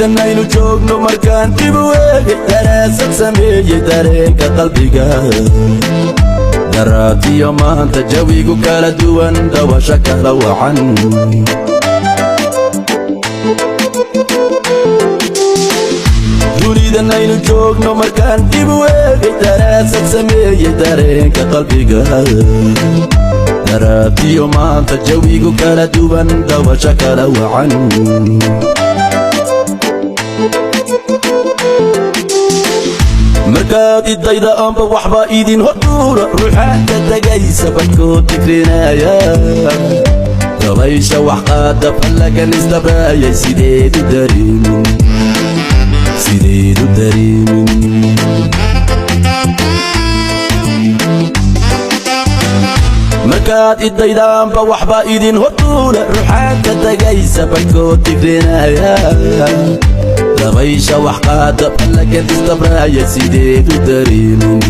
inaynu joogno markaan dib u eegay daraasad sameeyey dareenka qalbiga daraatiyo maanta jawigu kala duwan dawasho kala wacan inaynu joogno markaan dib u eegay daraasad sameeyey dareenka qalbiga daraatiyo maanta jawigu kala duwan dawasho kala wacan markaad idayda amba waxba idin horduura ruuxaad ka tagaysa badkood fikrinaya dabaysha wax qaada fallagan isdabraayay sideedu dareemin markaad idayda amba waxba idin horduura ruuxaad ka tagaysa badkood fikrinaya dabaysha wax qaada fallagan isdabraaya sideedu dareemin